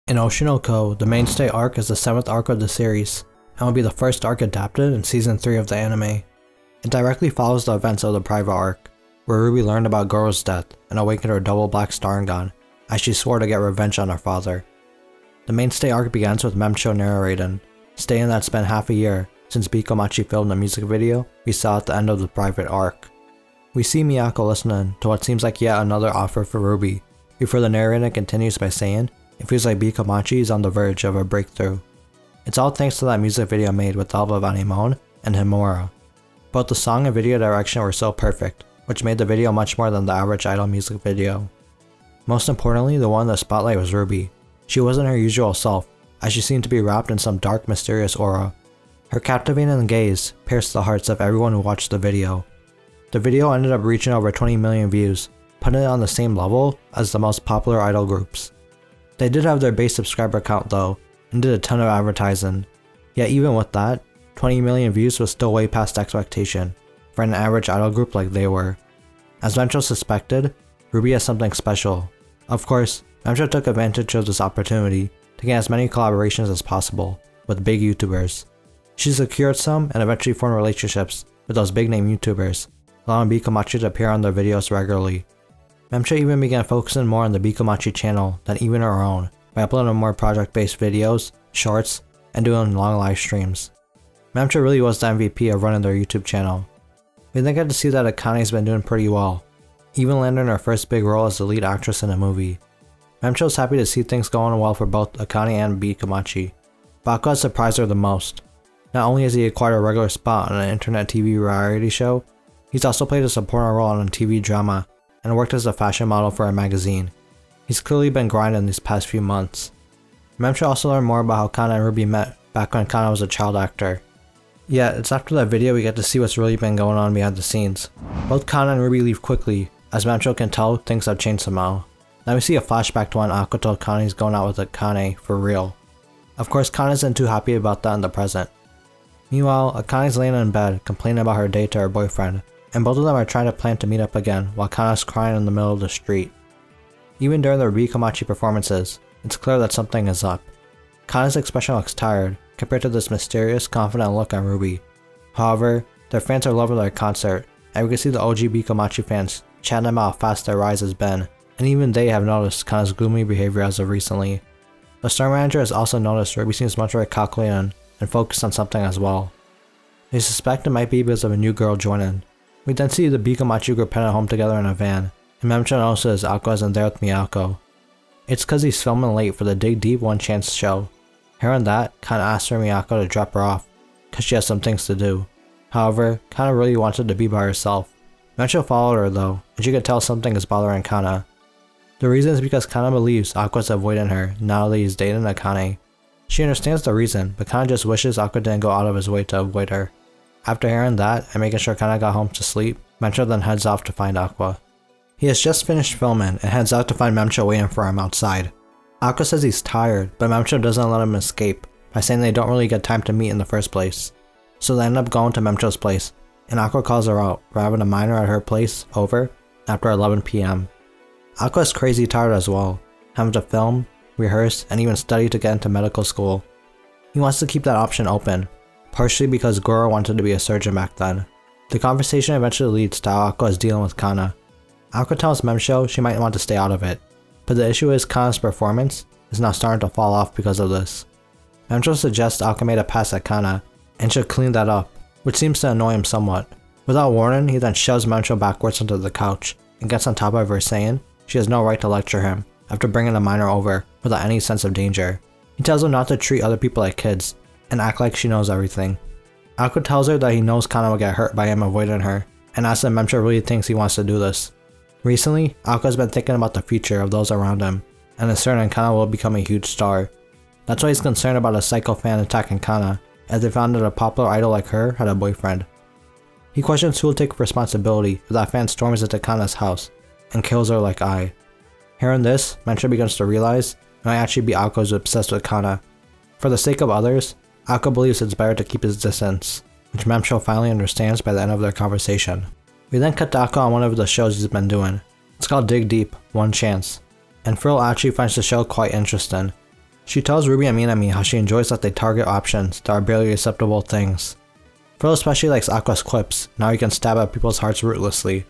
In Oshi No Ko, the Mainstay Arc is the 7th arc of the series, and will be the first arc adapted in Season 3 of the anime. It directly follows the events of the private arc, where Ruby learned about Goro's death and awakened her double black Staringan, as she swore to get revenge on her father. The Mainstay Arc begins with Memcho narrating, stating that it's been half a year since Bikomachi filmed the music video we saw at the end of the private arc. We see Miyako listening to what seems like yet another offer for Ruby, before the narrator continues by saying it feels like Bikomachi is on the verge of a breakthrough. It's all thanks to that music video made with the help of Anemone and Himura. Both the song and video direction were so perfect, which made the video much more than the average idol music video. Most importantly, the one in the spotlight was Ruby. She wasn't her usual self, as she seemed to be wrapped in some dark, mysterious aura. Her captivating gaze pierced the hearts of everyone who watched the video. The video ended up reaching over 20 million views, putting it on the same level as the most popular idol groups. They did have their base subscriber count though, and did a ton of advertising. Yet even with that, 20 million views was still way past expectation, for an average idol group like they were. As Memcho suspected, Ruby has something special. Of course, Memcho took advantage of this opportunity to get as many collaborations as possible with big YouTubers. She secured some and eventually formed relationships with those big name YouTubers, allowing Bikomachi to appear on their videos regularly. Memcho even began focusing more on the Bikomachi channel than even her own, by uploading more project-based videos, shorts, and doing long live streams. Memcho really was the MVP of running their YouTube channel. We then get to see that Akane's been doing pretty well, even landing her first big role as the lead actress in a movie. Memcho's happy to see things going well for both Akane and Bikomachi. Aqua surprised her the most. Not only has he acquired a regular spot on an internet TV variety show, he's also played a supporting role on a TV drama and worked as a fashion model for a magazine. He's clearly been grinding these past few months. Memcho also learned more about how Kana and Ruby met back when Kana was a child actor. Yet, it's after that video we get to see what's really been going on behind the scenes. Both Kana and Ruby leave quickly, as Memcho can tell things have changed somehow. Now we see a flashback to when Aqua told Kana he's going out with Akane for real. Of course, Kana isn't too happy about that in the present. Meanwhile, Akane's laying in bed complaining about her date to her boyfriend, and both of them are trying to plan to meet up again while Kana's crying in the middle of the street. Even during their Bikomachi performances, it's clear that something is up. Kana's expression looks tired compared to this mysterious, confident look on Ruby. However, their fans are loving their concert, and we can see the OG Bikomachi fans chatting about how fast their rise has been, and even they have noticed Kana's gloomy behavior as of recently. The store manager has also noticed Ruby seems much more calculating and focused on something as well. They suspect it might be because of a new girl joining. We then see the Bikomachi group heading home together in a van, and Memcho notices Aqua isn't there with Miyako. It's cause he's filming late for the Dig Deep One Chance show. Hearing that, Kana asks for Miyako to drop her off, cause she has some things to do. However, Kana really wanted to be by herself. Memcho followed her though, and she could tell something is bothering Kana. The reason is because Kana believes Aqua's avoiding her now that he's dating Akane. She understands the reason, but Kana just wishes Aqua didn't go out of his way to avoid her. After hearing that, and making sure Kana got home to sleep, Memcho then heads off to find Aqua. He has just finished filming and heads out to find Memcho waiting for him outside. Aqua says he's tired, but Memcho doesn't let him escape by saying they don't really get time to meet in the first place. So they end up going to Memcho's place, and Aqua calls her out for having a minor at her place over after 11 PM. Aqua is crazy tired as well, having to film, rehearse, and even study to get into medical school. He wants to keep that option open, partially because Goro wanted to be a surgeon back then. The conversation eventually leads to how Aqua is dealing with Kana. Aqua tells Memcho she might want to stay out of it, but the issue is Kana's performance is now starting to fall off because of this. Memcho suggests Aqua made a pass at Kana and should clean that up, which seems to annoy him somewhat. Without warning, he then shoves Memcho backwards onto the couch and gets on top of her saying she has no right to lecture him after bringing a minor over without any sense of danger. He tells her not to treat other people like kids and act like she knows everything. Aqua tells her that he knows Kana will get hurt by him avoiding her, and asks if Memcho really thinks he wants to do this. Recently, Aqua has been thinking about the future of those around him, and is certain Kana will become a huge star. That's why he's concerned about a psycho fan attacking Kana, as they found that a popular idol like her had a boyfriend. He questions who will take responsibility if that fan storms into Kana's house, and kills her like I. Hearing this, Memcho begins to realize it might actually be Aqua who's obsessed with Kana. For the sake of others, Aqua believes it's better to keep his distance, which Memcho finally understands by the end of their conversation. We then cut to Aqua on one of the shows he's been doing. It's called Dig Deep One Chance, and Frill actually finds the show quite interesting. She tells Ruby and Minami how she enjoys that they target options that are barely acceptable things. Fro especially likes Aqua's quips, now he can stab at people's hearts ruthlessly.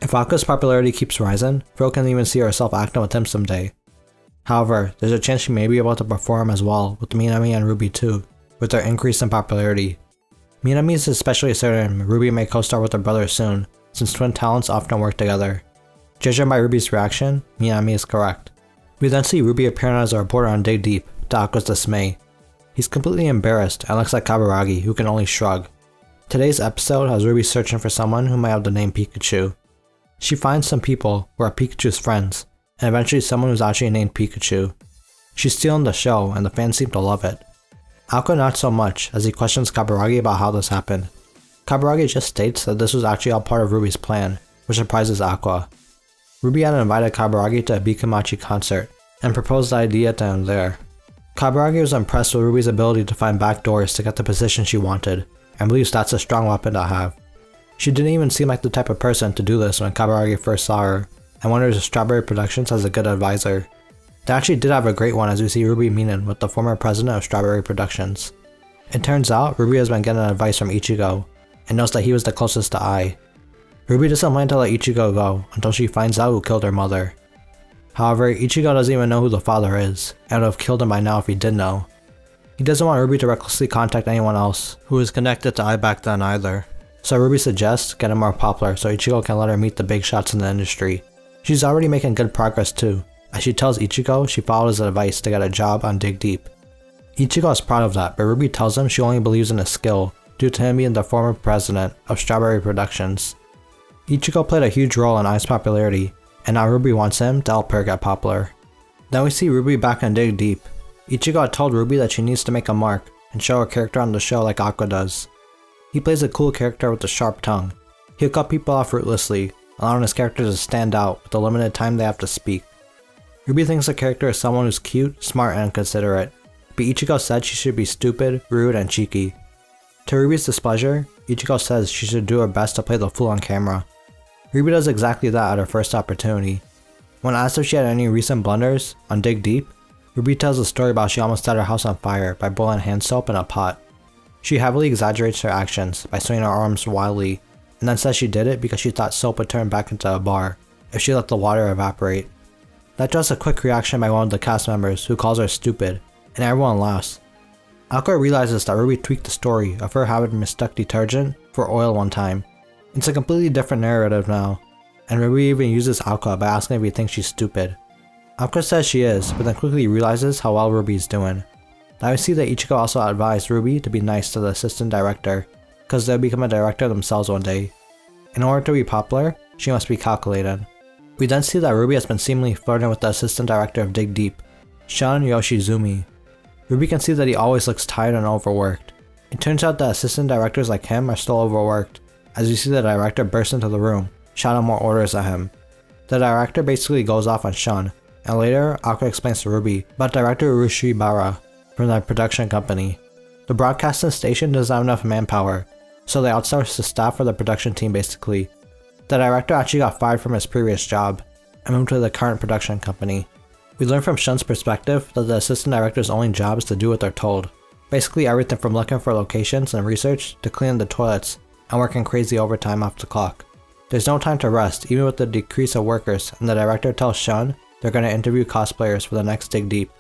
If Aqua's popularity keeps rising, Fro can even see herself acting with him someday. However, there's a chance she may be able to perform as well with Minami and Ruby too, with their increase in popularity. Minami is especially certain Ruby may co-star with her brother soon, since twin talents often work together. Judging by Ruby's reaction, Minami is correct. We then see Ruby appearing as a reporter on Dig Deep, to Aqua's dismay. He's completely embarrassed and looks like Kaburagi, who can only shrug. Today's episode has Ruby searching for someone who might have the name Pikachu. She finds some people who are Pikachu's friends, and eventually someone who's actually named Pikachu. She's stealing the show, and the fans seem to love it. Aqua not so much, as he questions Kaburagi about how this happened. Kaburagi just states that this was actually all part of Ruby's plan, which surprises Aqua. Ruby had invited Kaburagi to a Bikamachi concert, and proposed the idea to him there. Kaburagi was impressed with Ruby's ability to find back doors to get the position she wanted, and believes that's a strong weapon to have. She didn't even seem like the type of person to do this when Kaburagi first saw her, and wonders if Strawberry Productions has a good advisor. They actually did have a great one, as we see Ruby meeting with the former president of Strawberry Productions. It turns out Ruby has been getting advice from Ichigo, and knows that he was the closest to Ai. Ruby doesn't mind to let Ichigo go until she finds out who killed her mother. However, Ichigo doesn't even know who the father is, and would have killed him by now if he did know. He doesn't want Ruby to recklessly contact anyone else who is connected to Ai back then either. So Ruby suggests getting more popular so Ichigo can let her meet the big shots in the industry. She's already making good progress too, as she tells Ichigo she followed his advice to get a job on Dig Deep. Ichigo is proud of that, but Ruby tells him she only believes in his skill due to him being the former president of Strawberry Productions. Ichigo played a huge role in Ai's popularity, and now Ruby wants him to help her get popular. Then we see Ruby back on Dig Deep. Ichigo had told Ruby that she needs to make a mark and show her character on the show like Aqua does. He plays a cool character with a sharp tongue. He'll cut people off ruthlessly, allowing his character to stand out with the limited time they have to speak. Ruby thinks the character is someone who's cute, smart, and considerate, but Ichigo said she should be stupid, rude, and cheeky. To Ruby's displeasure, Ichigo says she should do her best to play the fool on camera. Ruby does exactly that at her first opportunity. When asked if she had any recent blunders on Dig Deep, Ruby tells a story about she almost set her house on fire by boiling hand soap in a pot. She heavily exaggerates her actions by swinging her arms wildly, and then says she did it because she thought soap would turn back into a bar if she let the water evaporate. That draws a quick reaction by one of the cast members who calls her stupid, and everyone laughs. Aqua realizes that Ruby tweaked the story of her having mistook detergent for oil one time. It's a completely different narrative now, and Ruby even uses Aqua by asking if he thinks she's stupid. Aqua says she is, but then quickly realizes how well Ruby is doing. Now we see that Ichigo also advised Ruby to be nice to the assistant director, because they'll become a director themselves one day. In order to be popular, she must be calculated. We then see that Ruby has been seemingly flirting with the assistant director of Dig Deep, Shun Yoshizumi. Ruby can see that he always looks tired and overworked. It turns out that assistant directors like him are still overworked, as we see the director burst into the room, shouting more orders at him. The director basically goes off on Shun, and later Aqua explains to Ruby about director Urushi Bara from the production company. The broadcasting station doesn't have enough manpower, so they outsource the staff for the production team basically. The director actually got fired from his previous job, and moved to the current production company. We learn from Shun's perspective that the assistant director's only job is to do what they're told. Basically everything from looking for locations and research to cleaning the toilets and working crazy overtime off the clock. There's no time to rest even with the decrease of workers, and the director tells Shun they're going to interview cosplayers for the next Dig Deep.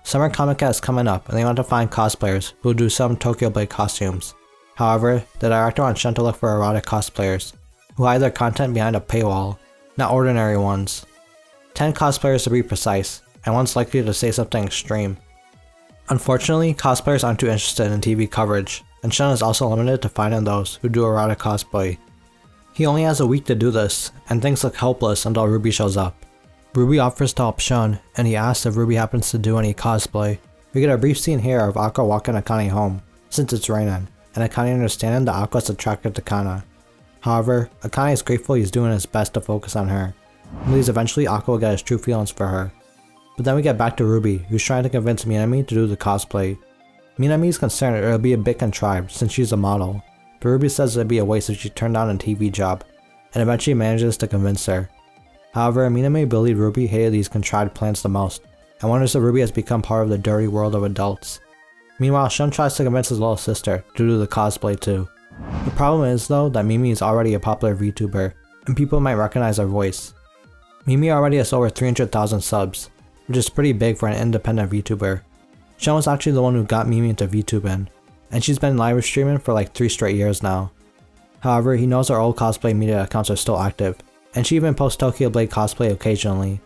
Summer Comic Con is coming up and they want to find cosplayers who will do some Tokyo Blade costumes. However, the director wants Shun to look for erotic cosplayers who hide their content behind a paywall, not ordinary ones. 10 cosplayers to be precise, and one's likely to say something extreme. Unfortunately, cosplayers aren't too interested in TV coverage, and Shun is also limited to finding those who do erotic cosplay. He only has a week to do this, and things look hopeless until Ruby shows up. Ruby offers to help Shun, and he asks if Ruby happens to do any cosplay. We get a brief scene here of Aqua walking Akane home, since it's raining, and Akane understanding that Aqua is attracted to Kana. However, Akane is grateful he's doing his best to focus on her, and believes eventually Aqua will get his true feelings for her. But then we get back to Ruby, who's trying to convince Minami to do the cosplay. Minami is concerned it'll be a bit contrived since she's a model, but Ruby says it'd be a waste if she turned down a TV job, and eventually manages to convince her. However, Minami believed Ruby hated these contrived plans the most, and wonders if Ruby has become part of the dirty world of adults. Meanwhile, Shun tries to convince his little sister to do the cosplay too. The problem is though that Mimi is already a popular VTuber, and people might recognize her voice. Mimi already has over 300,000 subs, which is pretty big for an independent VTuber. Shun was actually the one who got Mimi into VTubing, and she's been live streaming for like 3 straight years now. However, he knows her old cosplay media accounts are still active, and she even posts Tokyo Blade cosplay occasionally.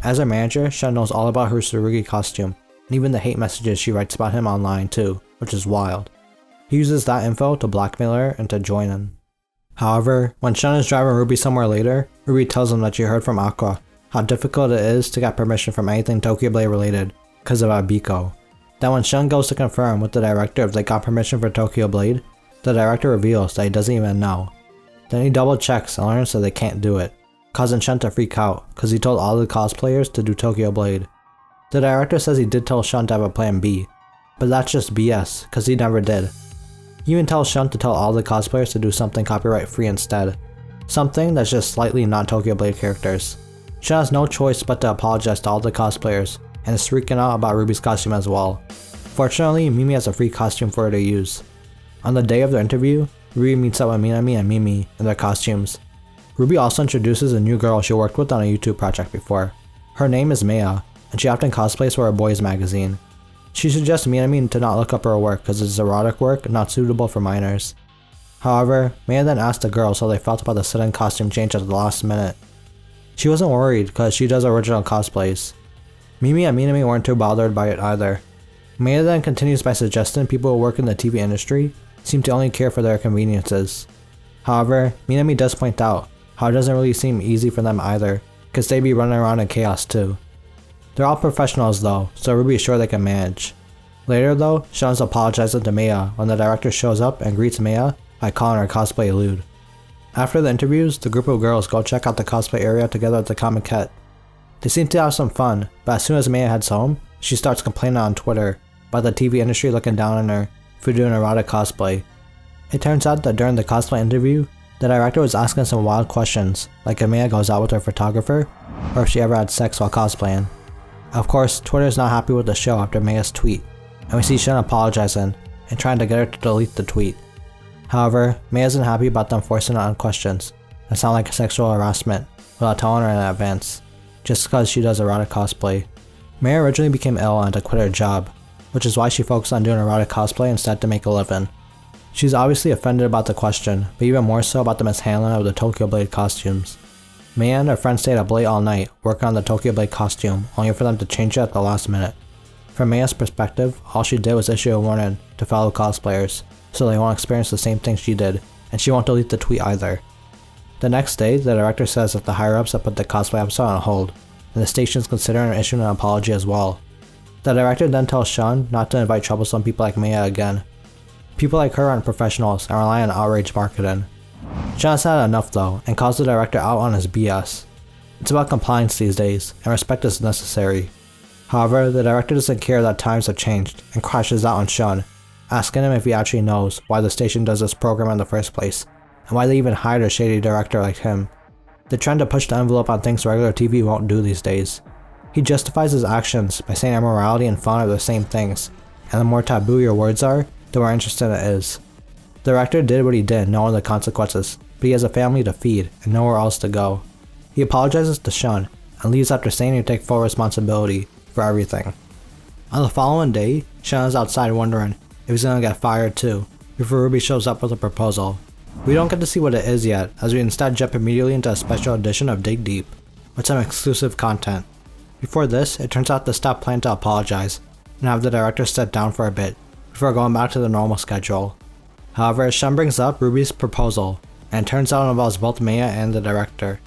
As her manager, Shun knows all about her Tsurugi costume, and even the hate messages she writes about him online too, which is wild. He uses that info to blackmail her into joining. However, when Shun is driving Ruby somewhere later, Ruby tells him that she heard from Aqua how difficult it is to get permission from anything Tokyo Blade related because of Abiko. Then when Shun goes to confirm with the director if they got permission for Tokyo Blade, the director reveals that he doesn't even know. Then he double checks and learns that they can't do it, causing Shun to freak out because he told all the cosplayers to do Tokyo Blade. The director says he did tell Shun to have a plan B, but that's just BS because he never did. He even tells Shun to tell all the cosplayers to do something copyright free instead, something that's just slightly not Tokyo Blade characters. Shun has no choice but to apologize to all the cosplayers and is freaking out about Ruby's costume as well. Fortunately, Mimi has a free costume for her to use. On the day of their interview, Ruby meets up with Minami and Mimi in their costumes. Ruby also introduces a new girl she worked with on a YouTube project before. Her name is Maya, and she often cosplays for a boys magazine. She suggests Minami to not look up her work because it's erotic work not suitable for minors. However, Maya then asks the girls how they felt about the sudden costume change at the last minute. She wasn't worried because she does original cosplays. Mimi and Minami weren't too bothered by it either. Maya then continues by suggesting people who work in the TV industry seem to only care for their conveniences. However, Minami does point out how it doesn't really seem easy for them either, because they be running around in chaos too. They're all professionals though, so Ruby is sure they can manage. Later though, Shun's apologizing to Maya when the director shows up and greets Maya by calling her cosplay lewd. After the interviews, the group of girls go check out the cosplay area together at the Comiquette. They seem to have some fun, but as soon as Maya heads home, she starts complaining on Twitter about the TV industry looking down on her for doing erotic cosplay. It turns out that during the cosplay interview, the director was asking some wild questions, like if Maya goes out with her photographer, or if she ever had sex while cosplaying. Of course, Twitter is not happy with the show after Maya's tweet, and we see Shun apologizing and trying to get her to delete the tweet. However, Maya isn't happy about them forcing her on questions that sound like sexual harassment without telling her in advance, just because she does erotic cosplay. Maya originally became ill and had to quit her job, which is why she focused on doing erotic cosplay instead to make a living. She's obviously offended about the question, but even more so about the mishandling of the Tokyo Blade costumes. Maya and her friends stayed up late all night working on the Tokyo Blade costume, only for them to change it at the last minute. From Maya's perspective, all she did was issue a warning to fellow cosplayers, so they won't experience the same thing she did, and she won't delete the tweet either. The next day, the director says that the higher-ups have put the cosplay episode on hold, and the station's considering issuing an apology as well. The director then tells Shun not to invite troublesome people like Maya again. People like her aren't professionals and rely on outrage marketing. Shun has had enough though, and calls the director out on his BS. It's about compliance these days, and respect is necessary. However, the director doesn't care that times have changed, and crashes out on Shun, asking him if he actually knows why the station does this program in the first place, and why they even hired a shady director like him. They're trying to push the envelope on things regular TV won't do these days. He justifies his actions by saying immorality and fun are the same things, and the more taboo your words are, the more interesting it is. The director did what he did knowing the consequences, but he has a family to feed and nowhere else to go. He apologizes to Shun and leaves after saying he'd take full responsibility for everything. On the following day, Shun is outside wondering if he's gonna get fired too, before Ruby shows up with a proposal. We don't get to see what it is yet, as we instead jump immediately into a special edition of Dig Deep, with some exclusive content. Before this, it turns out the staff plan to apologize, and have the director step down for a bit, before going back to the normal schedule. However, Shun brings up Ruby's proposal, and it turns out it involves both Maya and the director.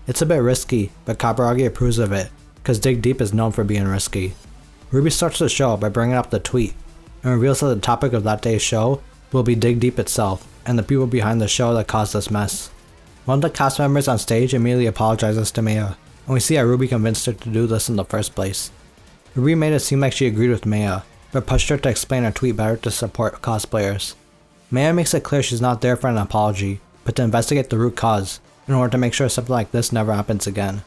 It's a bit risky, but Kaburagi approves of it, because Dig Deep is known for being risky. Ruby starts the show by bringing up the tweet, and reveals that the topic of that day's show will be Dig Deep itself, and the people behind the show that caused this mess. One of the cast members on stage immediately apologizes to Maya, and we see how Ruby convinced her to do this in the first place. Ruby made it seem like she agreed with Maya, but pushed her to explain her tweet better to support cosplayers. Maya makes it clear she's not there for an apology, but to investigate the root cause, in order to make sure something like this never happens again.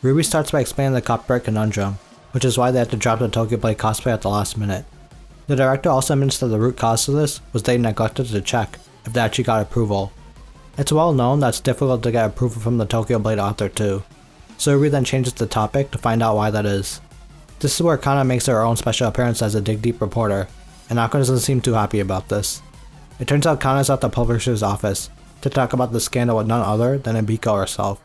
Ruby starts by explaining the copyright conundrum, which is why they had to drop the Tokyo Blade cosplay at the last minute. The director also admits that the root cause of this was they neglected to check if they actually got approval. It's well known that it's difficult to get approval from the Tokyo Blade author too, so Ruby then changes the topic to find out why that is. This is where Kana makes her own special appearance as a Dig Deep reporter, and Aqua doesn't seem too happy about this. It turns out Kana's at the publisher's office to talk about the scandal with none other than Abiko herself.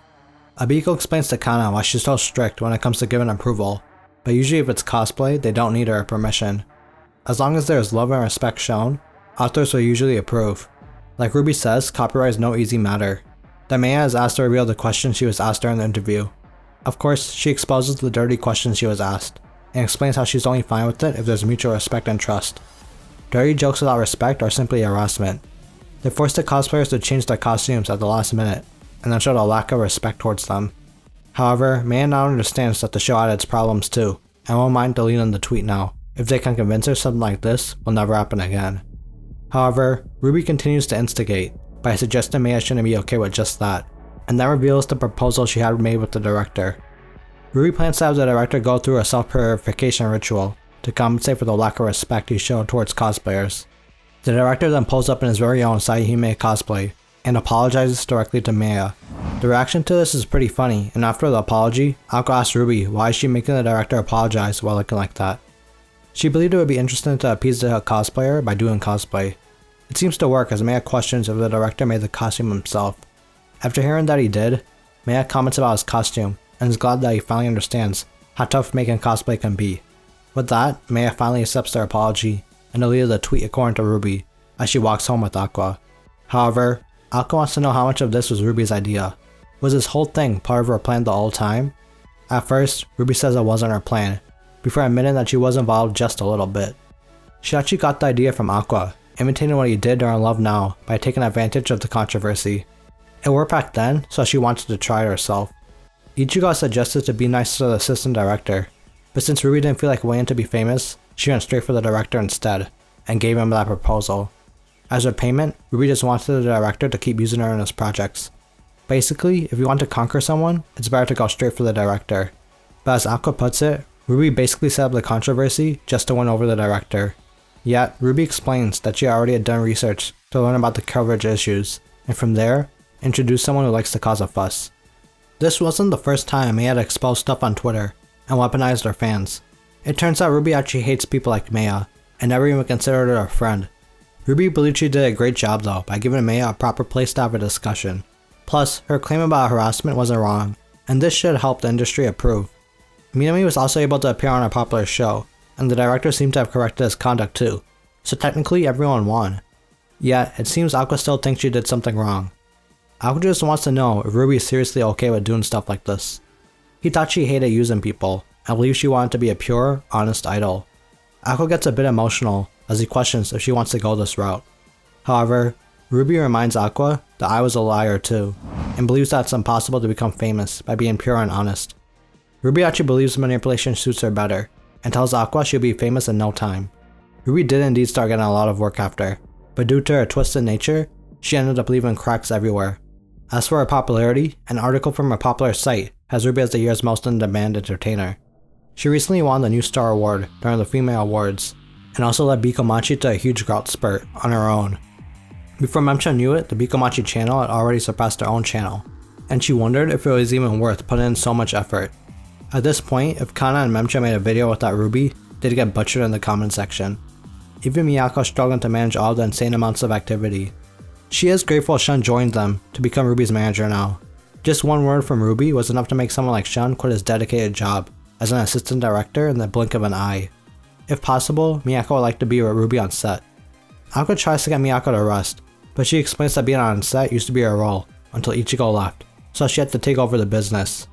Abiko explains to Kana why she's so strict when it comes to giving approval, but usually if it's cosplay, they don't need her permission. As long as there is love and respect shown, authors will usually approve. Like Ruby says, copyright is no easy matter. That Maya is asked to reveal the questions she was asked during the interview. Of course, she exposes the dirty questions she was asked, and explains how she's only fine with it if there's mutual respect and trust. Dirty jokes without respect are simply harassment. They force the cosplayers to change their costumes at the last minute, and then show a lack of respect towards them. However, Maya now understands that the show had its problems too, and won't mind deleting the tweet now, if they can convince her something like this will never happen again. However, Ruby continues to instigate by suggesting Maya shouldn't be okay with just that, and that reveals the proposal she had made with the director. Ruby plans to have the director go through a self-purification ritual to compensate for the lack of respect he showed towards cosplayers. The director then pulls up in his very own Saihime cosplay and apologizes directly to Maya. The reaction to this is pretty funny, and after the apology, Aqua asks Ruby why is she making the director apologize while looking like that. She believed it would be interesting to appease the cosplayer by doing cosplay. It seems to work as Maya questions if the director made the costume himself. After hearing that he did, Maya comments about his costume and is glad that he finally understands how tough making cosplay can be. With that, Maya finally accepts their apology and deleted the tweet according to Ruby as she walks home with Aqua. However, Aqua wants to know how much of this was Ruby's idea. Was this whole thing part of her plan the whole time? At first, Ruby says it wasn't her plan, before admitting that she was involved just a little bit. She actually got the idea from Aqua, imitating what he did during Love Now by taking advantage of the controversy. It worked back then, so she wanted to try it herself. Ichigo suggested to be nice to the assistant director, but since Ruby didn't feel like waiting to be famous, she went straight for the director instead, and gave him that proposal. As her payment, Ruby just wanted the director to keep using her in his projects. Basically, if you want to conquer someone, it's better to go straight for the director. But as Aqua puts it, Ruby basically set up the controversy just to win over the director. Yet, Ruby explains that she already had done research to learn about the coverage issues, and from there, introduce someone who likes to cause a fuss. This wasn't the first time Maya had exposed stuff on Twitter and weaponized her fans. It turns out Ruby actually hates people like Maya, and never even considered her a friend. Ruby believed she did a great job though by giving Maya a proper place to have a discussion. Plus, her claim about harassment wasn't wrong, and this should help the industry approve. Minami was also able to appear on a popular show, and the director seemed to have corrected his conduct too, so technically everyone won. Yet, it seems Aqua still thinks she did something wrong. Aqua just wants to know if Ruby is seriously okay with doing stuff like this. He thought she hated using people, and believed she wanted to be a pure, honest idol. Aqua gets a bit emotional as he questions if she wants to go this route. However, Ruby reminds Aqua that I was a liar too, and believes that it's impossible to become famous by being pure and honest. Ruby actually believes manipulation suits her better, and tells Aqua she'll be famous in no time. Ruby did indeed start getting a lot of work after, but due to her twisted nature, she ended up leaving cracks everywhere. As for her popularity, an article from a popular site has Ruby as the year's most in-demand entertainer. She recently won the New Star Award during the Female Awards, and also led Bikomachi to a huge growth spurt on her own. Before Memcha knew it, the Bikomachi channel had already surpassed her own channel, and she wondered if it was even worth putting in so much effort. At this point, if Kana and Memcha made a video without Ruby, they'd get butchered in the comment section. Even Miyako struggled to manage all the insane amounts of activity. She is grateful Shun joined them to become Ruby's manager now. Just one word from Ruby was enough to make someone like Shun quit his dedicated job as an assistant director in the blink of an eye. If possible, Miyako would like to be with Ruby on set. Aqua tries to get Miyako to rest, but she explains that being on set used to be her role until Ichigo left, so she had to take over the business.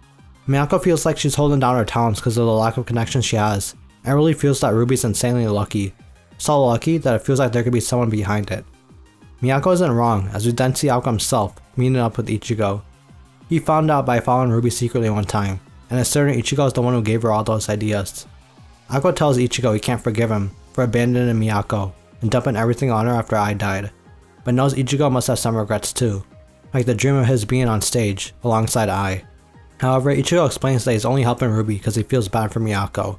Miyako feels like she's holding down her talents because of the lack of connections she has, and really feels that Ruby's insanely lucky. So lucky that it feels like there could be someone behind it. Miyako isn't wrong, as we then see Aqua himself meeting up with Ichigo. He found out by following Ruby secretly one time, and is certain Ichigo is the one who gave her all those ideas. Aqua tells Ichigo he can't forgive him for abandoning Miyako and dumping everything on her after Ai died, but knows Ichigo must have some regrets too, like the dream of his being on stage alongside Ai. However, Ichigo explains that he's only helping Ruby because he feels bad for Miyako,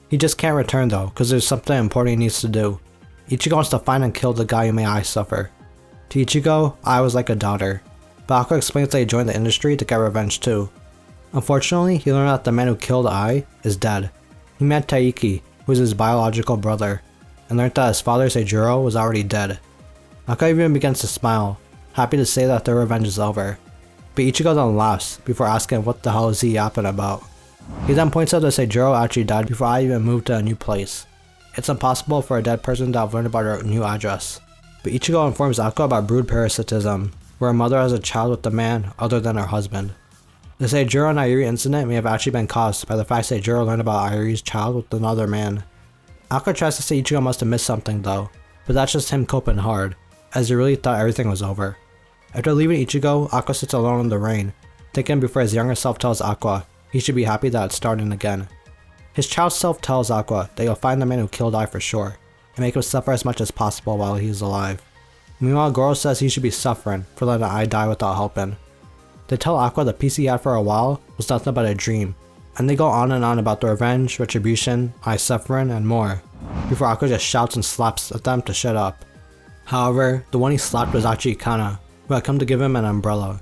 He just can't return though, because there's something important he needs to do. Ichigo wants to find and kill the guy who made Ai suffer. To Ichigo, Ai was like a daughter, but Aqua explains that he joined the industry to get revenge too. Unfortunately, he learned that the man who killed Ai is dead. He met Taiki, who is his biological brother, and learned that his father Seijuro was already dead. Aqua even begins to smile, happy to say that their revenge is over. But Ichigo then laughs before asking what the hell is he yapping about. He then points out that Seijuro actually died before I even moved to a new place. It's impossible for a dead person to have learned about her new address. But Ichigo informs Aqua about brood parasitism, where a mother has a child with a man other than her husband. The Seijuro and Ayuri incident may have actually been caused by the fact Seijuro learned about Ayuri's child with another man. Aqua tries to say Ichigo must have missed something though, but that's just him coping hard, as he really thought everything was over. After leaving Ichigo, Aqua sits alone in the rain, thinking before his younger self tells Aqua he should be happy that it's starting again. His child self tells Aqua that he'll find the man who killed Ai for sure, and make him suffer as much as possible while he's alive. Meanwhile, Goro says he should be suffering for letting Ai die without helping. They tell Aqua the peace he had for a while was nothing but a dream, and they go on and on about the revenge, retribution, Ai's suffering, and more, before Aqua just shouts and slaps at them to shut up. However, the one he slapped was actually Kana, who had come to give him an umbrella.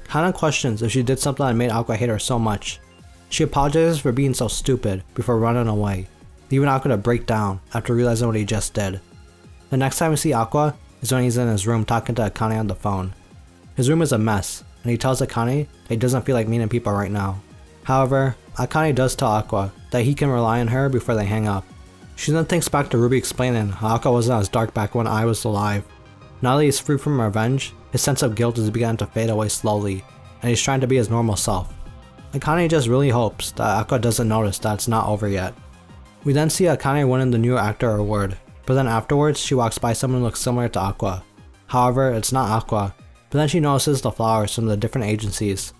Kana questions if she did something that made Aqua hate her so much. She apologizes for being so stupid before running away, leaving Aqua to break down after realizing what he just did. The next time we see Aqua is when he's in his room talking to Akane on the phone. His room is a mess, and he tells Akane that he doesn't feel like meeting people right now. However, Akane does tell Aqua that he can rely on her before they hang up. She then thinks back to Ruby explaining how Aqua wasn't as dark back when Ai was alive. Now that he's free from revenge, his sense of guilt is beginning to fade away slowly, and he's trying to be his normal self. Akane just really hopes that Aqua doesn't notice that it's not over yet. We then see Akane winning the new actor award, but then afterwards she walks by someone who looks similar to Aqua. However, it's not Aqua, but then she notices the flowers from the different agencies.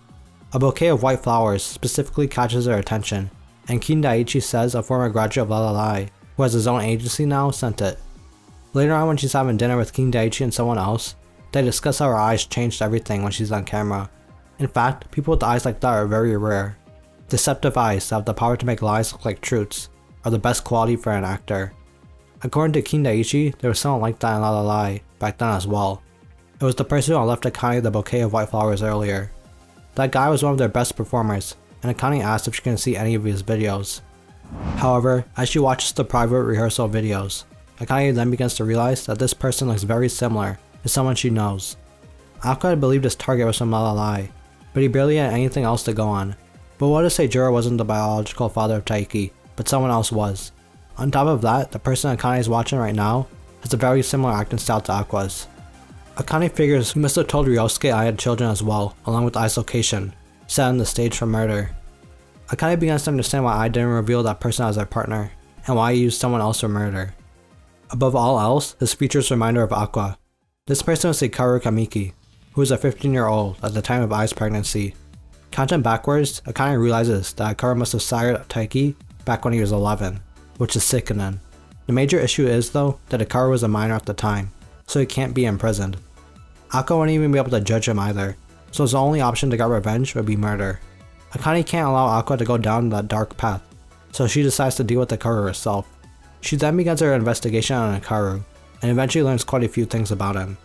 A bouquet of white flowers specifically catches her attention, and Kin Daiichi says a former graduate of Lalai, who has his own agency now, sent it. Later on when she's having dinner with Kin Daiichi and someone else, they discuss how her eyes changed everything when she's on camera. In fact, people with eyes like that are very rare. Deceptive eyes that have the power to make lies look like truths are the best quality for an actor. According to Kin Daiichi, there was someone like that in Lalai back then as well. It was the person who left Akane the bouquet of white flowers earlier. That guy was one of their best performers, and Akane asked if she can see any of his videos. However, as she watches the private rehearsal videos, Akane then begins to realize that this person looks very similar to someone she knows. Aqua had believed his target was from Lalai, but he barely had anything else to go on. But what if Seijuro wasn't the biological father of Taiki, but someone else was? On top of that, the person Akane is watching right now has a very similar acting style to Aqua's. Akane figures he must have told Ryosuke I had children as well, along with Ai's location, set on the stage for murder. Akane begins to understand why I didn't reveal that person as their partner, and why he used someone else for murder. Above all else, this features a reminder of Aqua. This person was Hikaru Kamiki, who was a 15-year-old at the time of Ai's pregnancy. Counting backwards, Akane realizes that Hikaru must have sired Taiki back when he was 11, which is sickening. The major issue is though that Hikaru was a minor at the time, so he can't be imprisoned. Aqua wouldn't even be able to judge him either, so his only option to get revenge would be murder. Akane can't allow Aqua to go down that dark path, so she decides to deal with Hikaru herself. She then begins her investigation on Hikaru, and eventually learns quite a few things about him.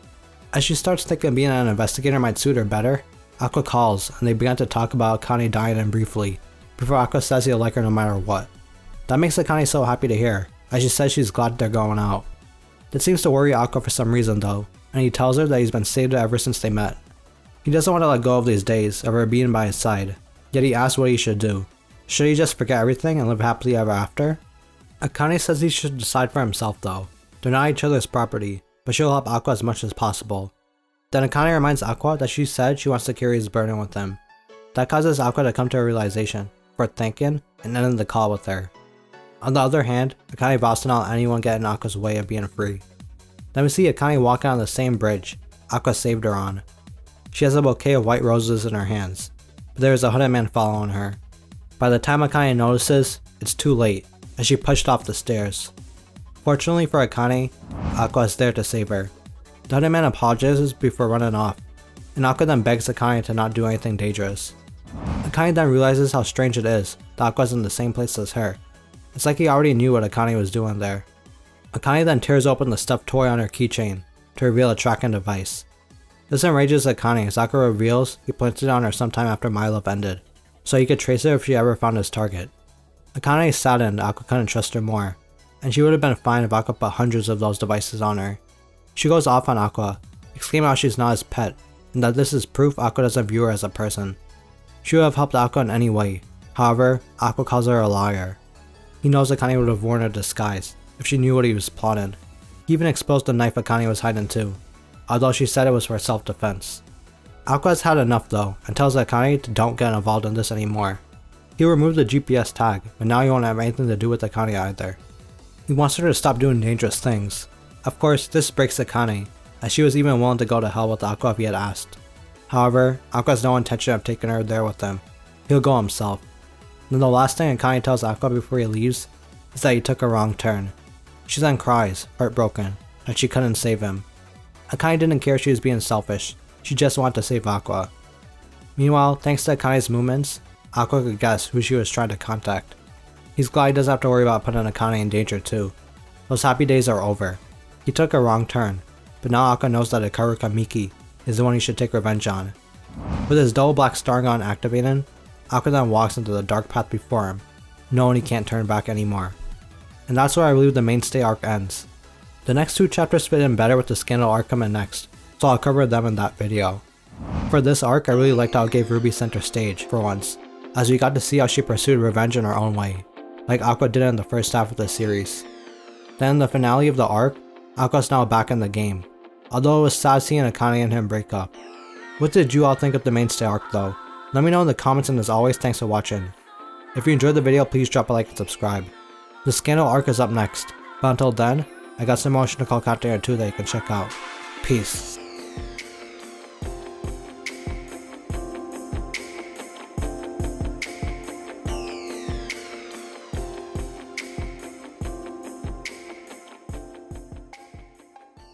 As she starts thinking being an investigator might suit her better, Aqua calls and they begin to talk about Akane dying in briefly, before Aqua says he'll like her no matter what. That makes Akane so happy to hear, as she says she's glad they're going out. That seems to worry Aqua for some reason though, and he tells her that he's been saved ever since they met. He doesn't want to let go of these days of her being by his side, yet he asks what he should do. Should he just forget everything and live happily ever after? Akane says he should decide for himself though. They're not each other's property, but she'll help Aqua as much as possible. Then Akane reminds Aqua that she said she wants to carry his burden with him. That causes Aqua to come to a realization, for thinking, and ending the call with her. On the other hand, Akane vows to not let anyone get in Aqua's way of being free. Then we see Akane walking on the same bridge Aqua saved her on. She has a bouquet of white roses in her hands, but there is a hooded man following her. By the time Akane notices, it's too late, as she pushed off the stairs. Fortunately for Akane, Aqua is there to save her. The hooded man apologizes before running off, and Aqua then begs Akane to not do anything dangerous. Akane then realizes how strange it is that Aqua is in the same place as her. It's like he already knew what Akane was doing there. Akane then tears open the stuffed toy on her keychain to reveal a tracking device. This enrages Akane as Aqua reveals he planted it on her sometime after My Love ended, so he could trace her if she ever found his target. Akane is saddened Aqua couldn't trust her more, and she would have been fine if Aqua put hundreds of those devices on her. She goes off on Aqua, exclaiming how she's not his pet, and that this is proof Aqua doesn't view her as a person. She would have helped Aqua in any way, however, Aqua calls her a liar. He knows Akane would have worn a disguise if she knew what he was plotting. He even exposed the knife Akane was hiding too, although she said it was for self-defense. Aqua has had enough though, and tells Akane to don't get involved in this anymore. He removed the GPS tag, but now he won't have anything to do with Akane either. He wants her to stop doing dangerous things. Of course, this breaks Akane, as she was even willing to go to hell with Aqua if he had asked. However, Aqua has no intention of taking her there with him. He'll go himself. Then the last thing Akane tells Aqua before he leaves is that he took a wrong turn. She then cries, heartbroken, that she couldn't save him. Akane didn't care she was being selfish, she just wanted to save Aqua. Meanwhile, thanks to Akane's movements, Aqua could guess who she was trying to contact. He's glad he doesn't have to worry about putting Akane in danger too. Those happy days are over. He took a wrong turn, but now Aqua knows that Hikaru Kamiki is the one he should take revenge on. With his double black star gun activated, Aqua then walks into the dark path before him, knowing he can't turn back anymore. And that's where I believe the Mainstay Arc ends. The next two chapters fit in better with the Scandal Arc coming next, so I'll cover them in that video. For this arc, I really liked how it gave Ruby center stage, for once, as we got to see how she pursued revenge in her own way, like Aqua did in the first half of the series. Then in the finale of the arc, Aqua's now back in the game, although it was sad seeing Akane and him break up. What did you all think of the Mainstay Arc though? Let me know in the comments, and as always, thanks for watching. If you enjoyed the video, please drop a like and subscribe. The Scandal Arc is up next, but until then, I got some Oshi No Ko content too that you can check out. Peace.